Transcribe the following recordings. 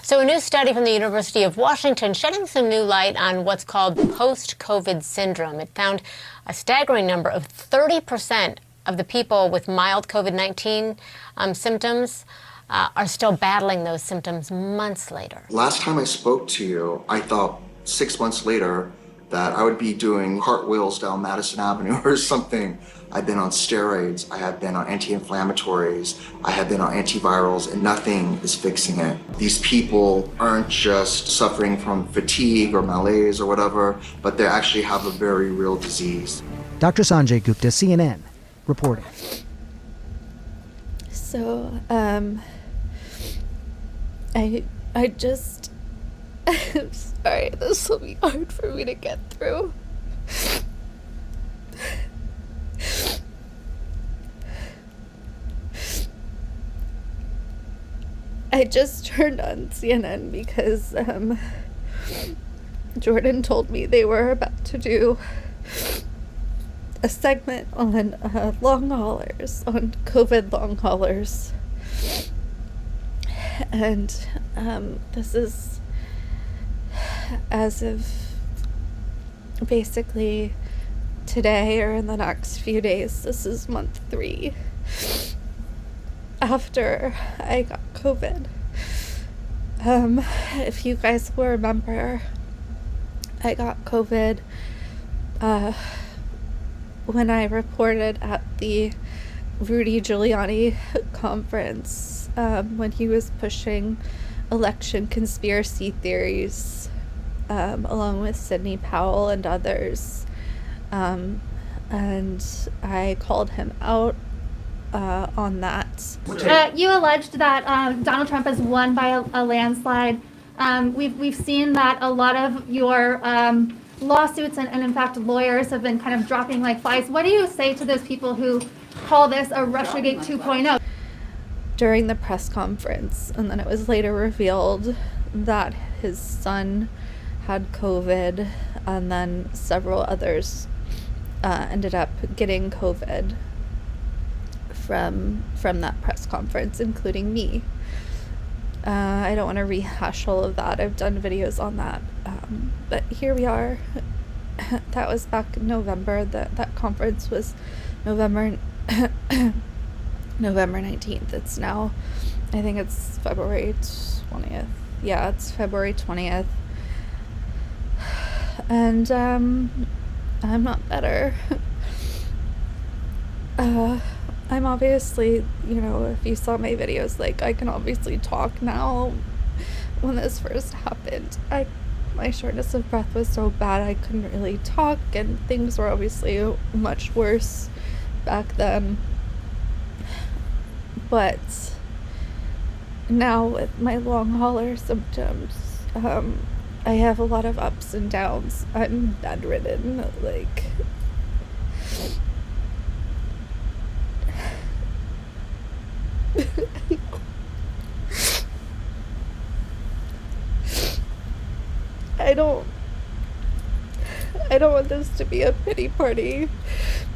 So a new study from the University of Washington shedding some new light on what's called post-COVID syndrome. It found a staggering number of 30% of the people with mild COVID-19 symptoms are still battling those symptoms months later. Last time I spoke to you, I thought 6 months later that I would be doing cartwheels down Madison Avenue or something. I've been on steroids, I have been on anti-inflammatories, I have been on antivirals, and nothing is fixing it. These people aren't just suffering from fatigue or malaise or whatever, but they actually have a very real disease. Dr. Sanjay Gupta, CNN, reporting. So, I just, I'm sorry, this will be hard for me to get through. I just turned on CNN because Jordan told me they were about to do a segment on long haulers, on COVID long haulers. And this is as of basically today or in the next few days. This is month 3 after I got COVID. If you guys will remember, I got COVID when I reported at the Rudy Giuliani conference when he was pushing election conspiracy theories along with Sidney Powell and others. And I called him out on that. You alleged that Donald Trump has won by a landslide. We've seen that a lot of your lawsuits and in fact lawyers have been kind of dropping like flies. What do you say to those people who call this a Russiagate 2.0? During the press conference, and then it was later revealed that his son had COVID, and then several others ended up getting COVID from that press conference, including me. I don't want to rehash all of that. I've done videos on that. But here we are. That was back in November. That conference was November 19th. It's now, I think it's February 20th. Yeah, it's February 20th. And I'm not better. I'm obviously, if you saw my videos, like, I can obviously talk now. When this first happened, my shortness of breath was so bad I couldn't really talk, and things were obviously much worse back then. But now with my long hauler symptoms, I have a lot of ups and downs. I'm bedridden, like... I don't want this to be a pity party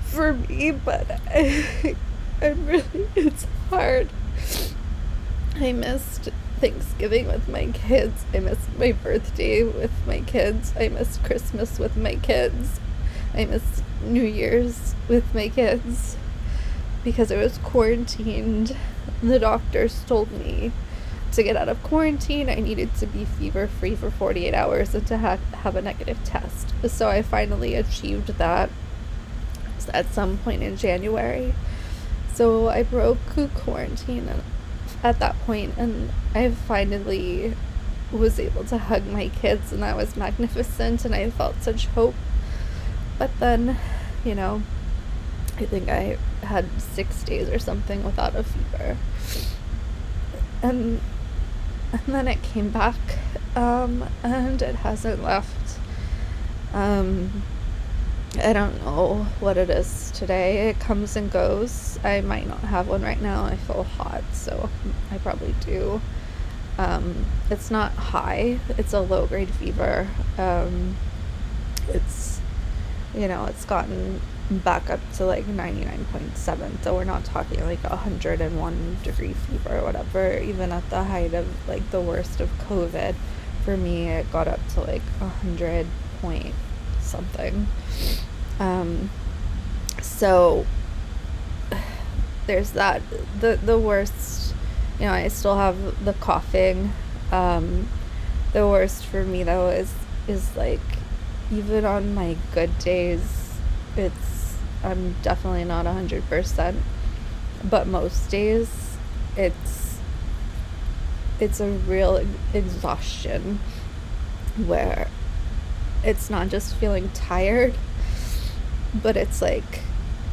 for me, but it's hard. I missed Thanksgiving with my kids. I missed my birthday with my kids. I missed Christmas with my kids. I missed New Year's with my kids because I was quarantined. The doctors told me to get out of quarantine, I needed to be fever-free for 48 hours and to have a negative test. So I finally achieved that at some point in January. So I broke quarantine at that point, and I finally was able to hug my kids, and that was magnificent, and I felt such hope. But then, I think I had 6 days or something without a fever. And then it came back, and it hasn't left. I don't know what it is today. It comes and goes. I might not have one right now. I feel hot, so I probably do. It's not high. It's a low-grade fever. It's, it's gotten back up to like 99.7. So we're not talking like 101 degree fever or whatever. Even at the height of like the worst of COVID, for me, it got up to like 100 point something. So there's that. The worst, you know, I still have the coughing. The worst for me though is like, even on my good days, I'm definitely not 100%, but most days it's a real exhaustion where it's not just feeling tired, but it's like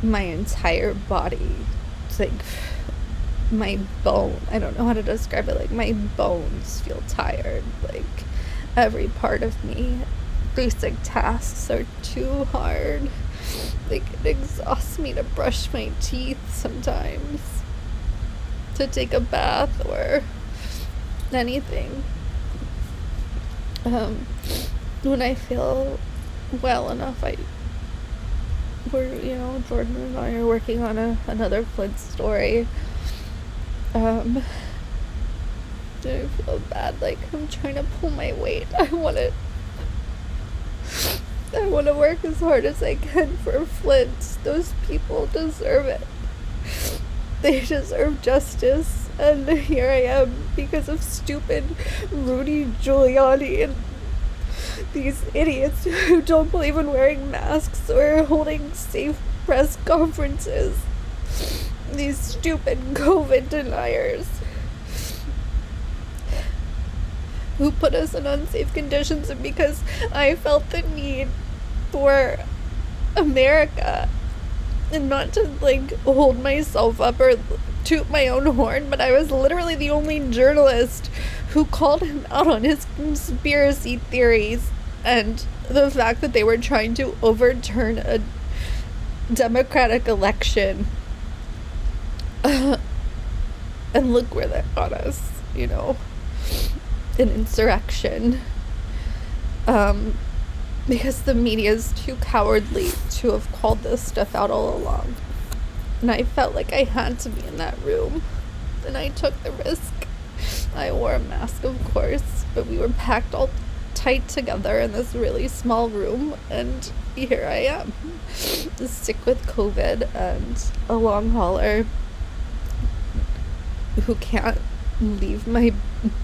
my entire body. It's like my bone, I don't know how to describe it, like my bones feel tired, like every part of me. Basic tasks are too hard. Like, it exhausts me to brush my teeth sometimes, to take a bath or anything. When I feel well enough, Jordan and I are working on another Flint story. I feel bad, like I'm trying to pull my weight. I want to work as hard as I can for Flint. Those people deserve it. They deserve justice, and here I am because of stupid Rudy Giuliani and these idiots who don't believe in wearing masks or holding safe press conferences. These stupid COVID deniers who put us in unsafe conditions, and because I felt the need for America and not to like hold myself up or toot my own horn, but I was literally the only journalist who called him out on his conspiracy theories and the fact that they were trying to overturn a democratic election. And look where that got us, you know, an insurrection. Because the media is too cowardly to have called this stuff out all along. And I felt like I had to be in that room. And I took the risk. I wore a mask, of course, but we were packed all tight together in this really small room. And here I am, sick with COVID and a long hauler who can't leave my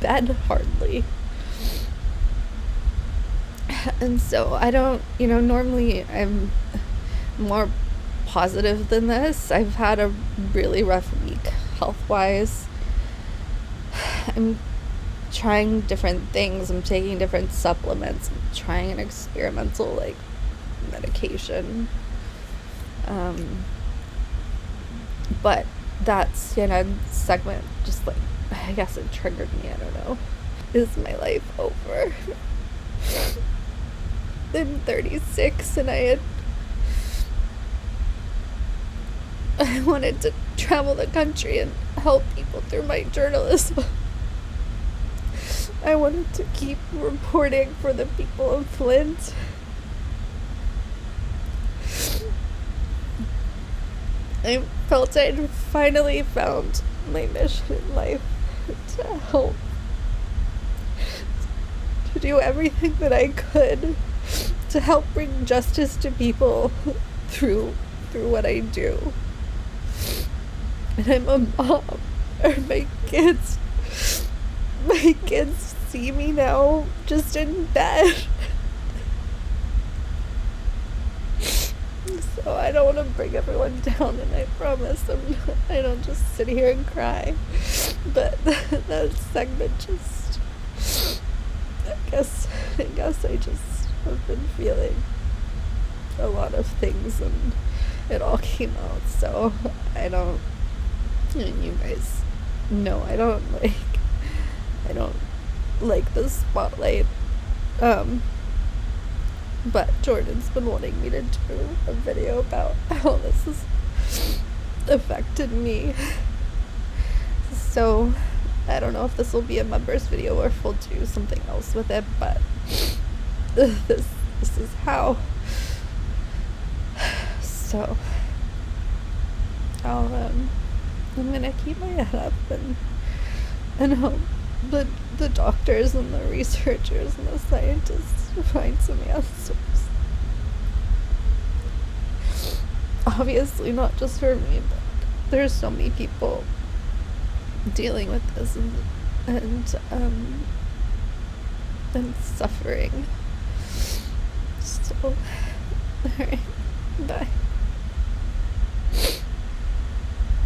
bed hardly. And so I don't, normally I'm more positive than this. I've had a really rough week health-wise. I'm trying different things. I'm taking different supplements. I'm trying an experimental, medication. But that CNN segment just, I guess it triggered me. I don't know. Is my life over? I'm 36 and I wanted to travel the country and help people through my journalism. I wanted to keep reporting for the people of Flint. I felt I'd finally found my mission in life, to help, to do everything that I could to help bring justice to people through what I do. And I'm a mom, and my kids see me now just in bed. So I don't want to bring everyone down, and I promise I don't just sit here and cry. But that segment just, I guess I just have been feeling a lot of things, and it all came out. So and you guys know I don't like the spotlight. But Jordan's been wanting me to do a video about how this has affected me. So I don't know if this will be a members video or if we'll do something else with it, but this is how. So I'm gonna keep my head up and hope that the doctors and the researchers and the scientists find some answers. Obviously not just for me, but there's so many people dealing with this and suffering. So, alright, bye.